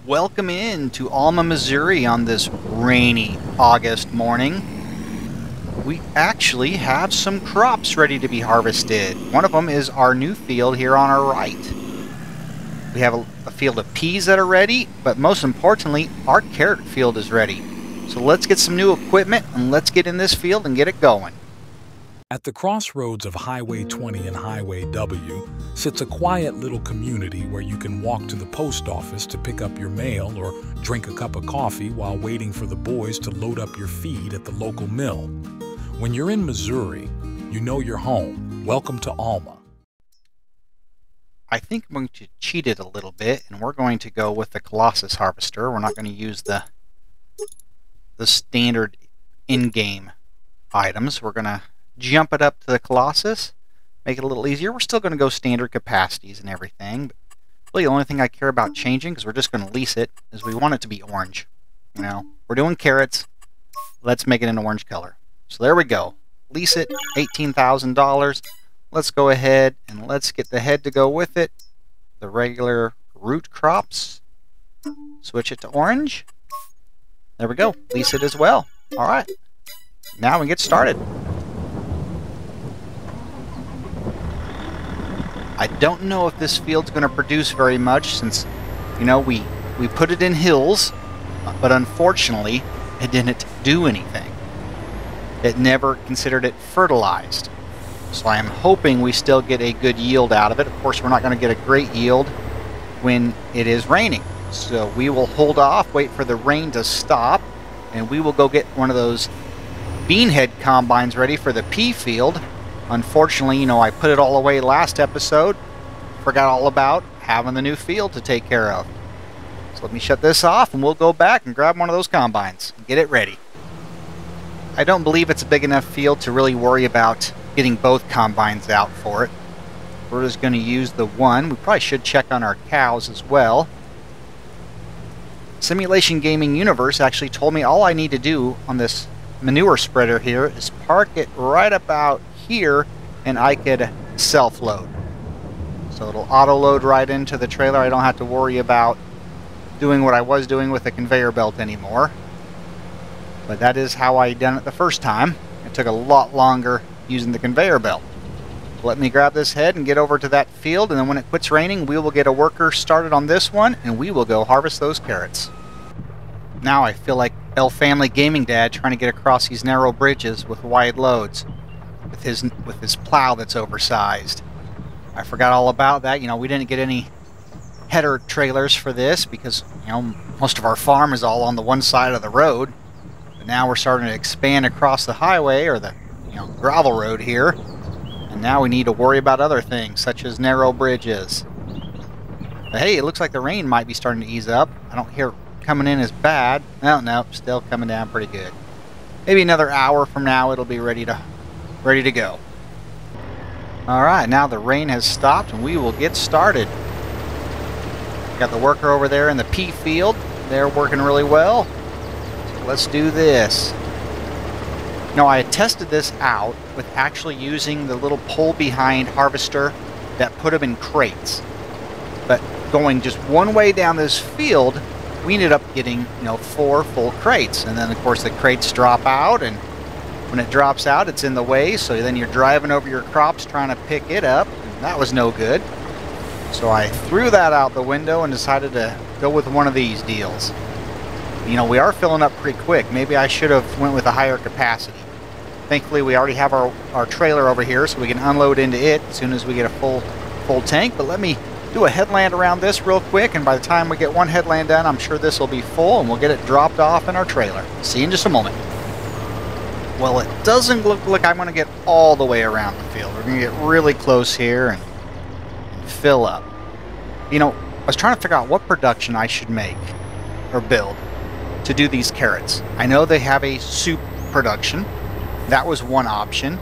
Welcome in to Alma, Missouri on this rainy August morning. We actually have some crops ready to be harvested. One of them is our new field here on our right. We have a field of peas that are ready, but most importantly, our carrot field is ready. So let's get some new equipment and let's get in this field and get it going. At the crossroads of Highway 20 and Highway W sits a quiet little community where you can walk to the post office to pick up your mail or drink a cup of coffee while waiting for the boys to load up your feed at the local mill. When you're in Missouri, you know you're home. Welcome to Alma. I think I'm going to cheat it a little bit, and we're going to go with the Colossus harvester. We're not going to use the standard in-game items. We're going to jump it up to the Colossus, make it a little easier. We're still going to go standard capacities and everything, but really the only thing I care about changing, because we're just going to lease it, is we want it to be orange. You know, we're doing carrots, let's make it an orange color. So there we go. Lease it, $18,000. Let's go ahead and let's get the head to go with it. The regular root crops. Switch it to orange. There we go. Lease it as well. All right. Now we get started. I don't know if this field's going to produce very much since, you know, we put it in hills, but unfortunately it didn't do anything. It never considered it fertilized. So I'm hoping we still get a good yield out of it. Of course, we're not going to get a great yield when it is raining. So we will hold off, wait for the rain to stop, and we will go get one of those beanhead combines ready for the pea field. Unfortunately, you know, I put it all away last episode. Forgot all about having the new field to take care of. So let me shut this off and we'll go back and grab one of those combines and get it ready. I don't believe it's a big enough field to really worry about getting both combines out for it. We're just going to use the one. We probably should check on our cows as well. Simulation Gaming Universe actually told me all I need to do on this manure spreader here is park it right about here and I could self-load. So it'll auto-load right into the trailer. I don't have to worry about doing what I was doing with the conveyor belt anymore. But that is how I done it the first time. It took a lot longer using the conveyor belt. So let me grab this head and get over to that field, and then when it quits raining, we will get a worker started on this one and we will go harvest those carrots. Now I feel like El Family Gaming Dad trying to get across these narrow bridges with wide loads. With his plow that's oversized. I forgot all about that. You know, we didn't get any header trailers for this because, you know, most of our farm is all on the one side of the road. But now we're starting to expand across the highway or the, you know, gravel road here. And now we need to worry about other things such as narrow bridges. But hey, it looks like the rain might be starting to ease up. I don't hear it coming in as bad. Oh, no, still coming down pretty good. Maybe another hour from now it'll be ready to go. Alright, now the rain has stopped and we will get started. Got the worker over there in the pea field. They're working really well. So let's do this. Now I had tested this out with actually using the little pull behind harvester that put them in crates. But going just one way down this field, we ended up getting, you know, 4 full crates. And then of course the crates drop out, and when it drops out, it's in the way, so then you're driving over your crops trying to pick it up. That was no good. So I threw that out the window and decided to go with one of these deals. You know, we are filling up pretty quick. Maybe I should have went with a higher capacity. Thankfully, we already have our trailer over here, so we can unload into it as soon as we get a full tank. But let me do a headland around this real quick, and by the time we get one headland done, I'm sure this will be full, and we'll get it dropped off in our trailer. See you in just a moment. Well, it doesn't look like I'm going to get all the way around the field. We're going to get really close here and fill up. You know, I was trying to figure out what production I should make or build to do these carrots. I know they have a soup production. That was one option.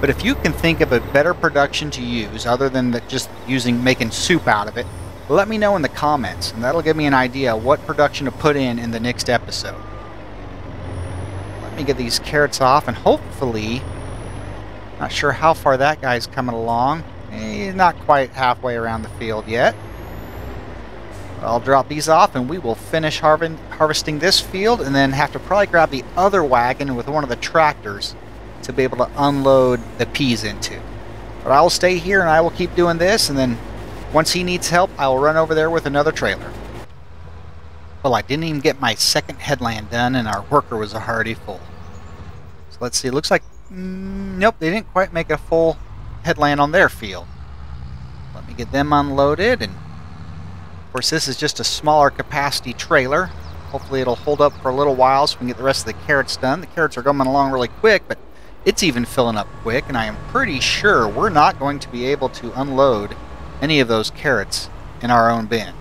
But if you can think of a better production to use other than just making soup out of it, let me know in the comments, and that'll give me an idea what production to put in the next episode. Let me get these carrots off, and hopefully, not sure how far that guy's coming along. He's not quite halfway around the field yet. I'll drop these off and we will finish harvesting this field, and then have to probably grab the other wagon with one of the tractors to be able to unload the peas into. But I will stay here and I will keep doing this, and then once he needs help, I will run over there with another trailer. Well, I didn't even get my second headland done and our worker was already full. So let's see, it looks like, nope, they didn't quite make a full headland on their field. Let me get them unloaded, and of course this is just a smaller capacity trailer. Hopefully it'll hold up for a little while so we can get the rest of the carrots done. The carrots are coming along really quick, but it's even filling up quick, and I am pretty sure we're not going to be able to unload any of those carrots in our own bin.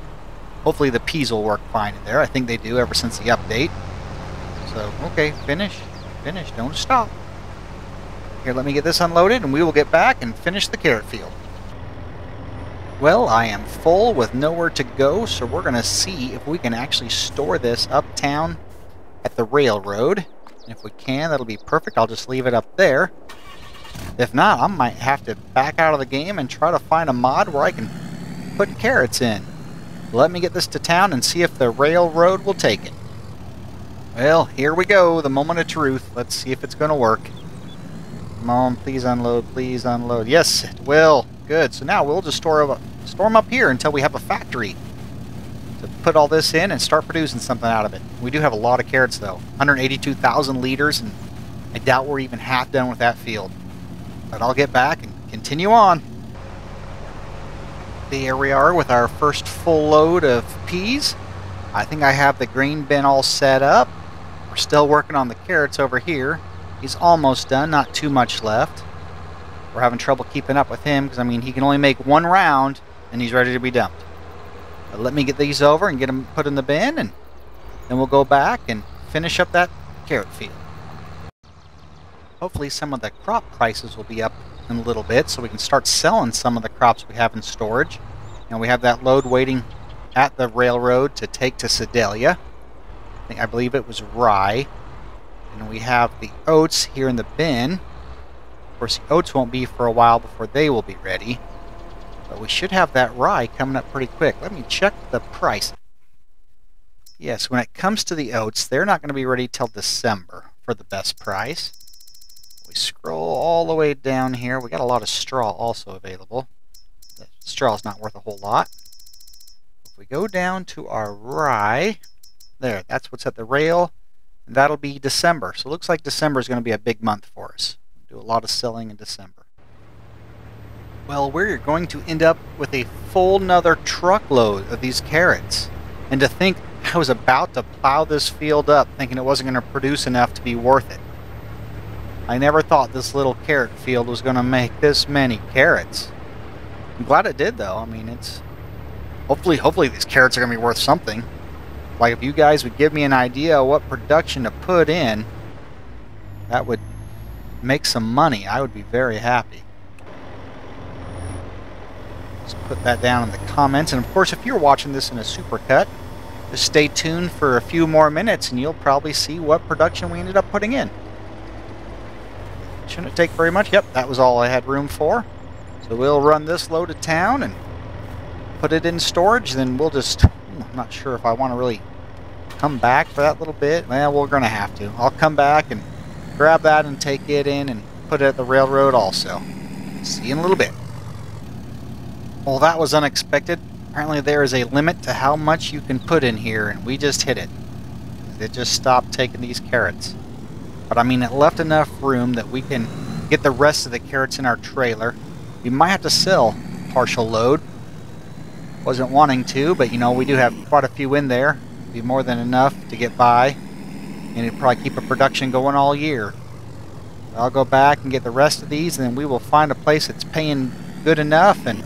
Hopefully the peas will work fine in there. I think they do ever since the update. So, okay, finish, don't stop. Here, let me get this unloaded and we will get back and finish the carrot field. Well, I am full with nowhere to go, so we're going to see if we can actually store this uptown at the railroad. And if we can, that'll be perfect. I'll just leave it up there. If not, I might have to back out of the game and try to find a mod where I can put carrots in. Let me get this to town and see if the railroad will take it. Well, here we go, the moment of truth. Let's see if it's going to work. Come on, please unload, please unload. Yes, it will. Good. So now we'll just store them up here until we have a factory to put all this in and start producing something out of it. We do have a lot of carrots, though. 182,000 liters, and I doubt we're even half done with that field. But I'll get back and continue on. Here we are with our first full load of peas. I think I have the green bin all set up. We're still working on the carrots over here. He's almost done, not too much left. We're having trouble keeping up with him because, I mean, he can only make one round and he's ready to be dumped. But let me get these over and get them put in the bin, and then we'll go back and finish up that carrot field. Hopefully some of the crop prices will be up in a little bit so we can start selling some of the crops we have in storage. And we have that load waiting at the railroad to take to Sedalia. I believe it was rye. And we have the oats here in the bin. Of course, the oats won't be for a while before they will be ready. But we should have that rye coming up pretty quick. Let me check the price. Yes, when it comes to the oats, they're not going to be ready till December for the best price. We scroll all the way down here. We got a lot of straw also available. The straw is not worth a whole lot. If we go down to our rye, there, that's what's at the rail. And that'll be December. So it looks like December is going to be a big month for us. We'll do a lot of selling in December. Well, we're going to end up with a full nother truckload of these carrots. And to think I was about to plow this field up thinking it wasn't going to produce enough to be worth it. I never thought this little carrot field was going to make this many carrots. I'm glad it did, though. I mean, it's hopefully these carrots are going to be worth something. Like, if you guys would give me an idea of what production to put in, that would make some money. I would be very happy. Just put that down in the comments. And of course, if you're watching this in a supercut, just stay tuned for a few more minutes and you'll probably see what production we ended up putting in. Shouldn't take very much. Yep, that was all I had room for. So we'll run this load to town and put it in storage. Then we'll just... I'm not sure if I want to really come back for that little bit. Well, we're going to have to. I'll come back and grab that and take it in and put it at the railroad also. See you in a little bit. Well, that was unexpected. Apparently there is a limit to how much you can put in here, and we just hit it. It just stopped taking these carrots. But I mean, it left enough room that we can get the rest of the carrots in our trailer. We might have to sell partial load. Wasn't wanting to, but you know, we do have quite a few in there. Be more than enough to get by, and it'd probably keep a production going all year. I'll go back and get the rest of these, and then we will find a place that's paying good enough and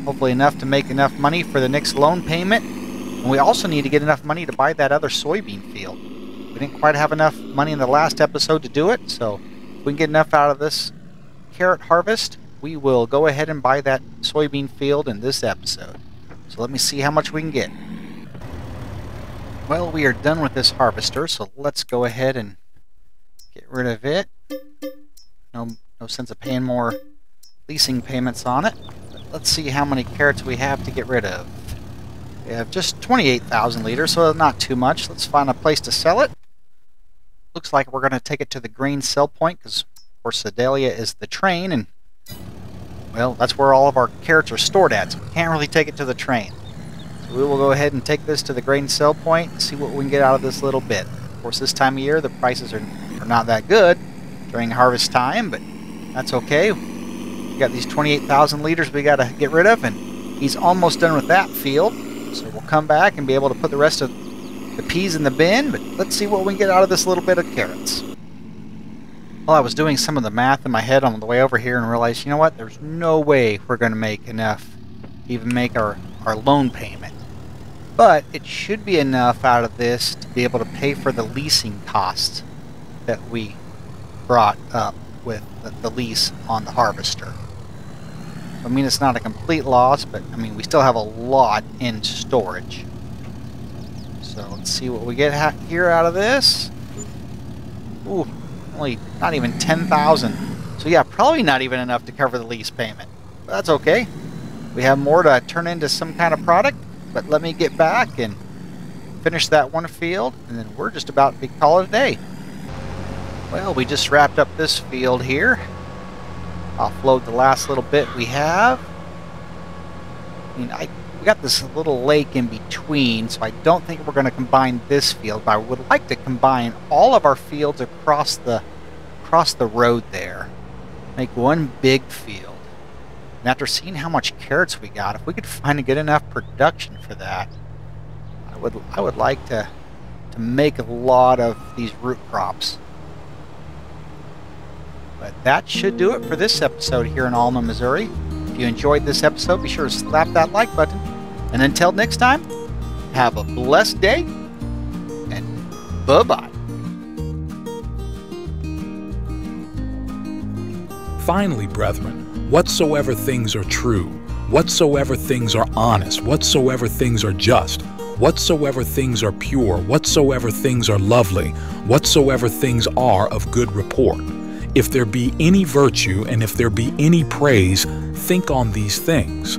hopefully enough to make enough money for the next loan payment. And we also need to get enough money to buy that other soybean field. We didn't quite have enough money in the last episode to do it, so if we can get enough out of this carrot harvest, we will go ahead and buy that soybean field in this episode. So let me see how much we can get. Well, we are done with this harvester, so let's go ahead and get rid of it. No sense of paying more leasing payments on it. But let's see how many carrots we have to get rid of. We have just 28,000 liters, so not too much. Let's find a place to sell it. Looks like we're going to take it to the grain sell point because, of course, Sedalia is the train, and, well, that's where all of our carrots are stored at, so we can't really take it to the train. So we will go ahead and take this to the grain sell point and see what we can get out of this little bit. Of course, this time of year, the prices are not that good during harvest time, but that's okay. We got these 28,000 liters we got to get rid of, and he's almost done with that field. So we'll come back and be able to put the rest of the peas in the bin, but let's see what we can get out of this little bit of carrots. Well, I was doing some of the math in my head on the way over here and realized, you know what, there's no way we're going to make enough to even make our loan payment. But it should be enough out of this to be able to pay for the leasing costs that we brought up with the lease on the harvester. I mean, it's not a complete loss, but I mean, we still have a lot in storage. So let's see what we get here out of this. Ooh, only not even 10,000. So yeah, probably not even enough to cover the lease payment. But that's okay. We have more to turn into some kind of product, but let me get back and finish that one field, and then we're just about to call it a day. Well, we just wrapped up this field here. Offload the last little bit we have. I mean, we got this little lake in between, so I don't think we're going to combine this field, but I would like to combine all of our fields across the road there. Make one big field. And after seeing how much carrots we got, if we could find a good enough production for that, I would like to make a lot of these root crops. But that should do it for this episode here in Alma, Missouri. If you enjoyed this episode, be sure to slap that like button. And until next time, have a blessed day, and bye-bye. Finally, brethren, whatsoever things are true, whatsoever things are honest, whatsoever things are just, whatsoever things are pure, whatsoever things are lovely, whatsoever things are of good report, if there be any virtue and if there be any praise, think on these things.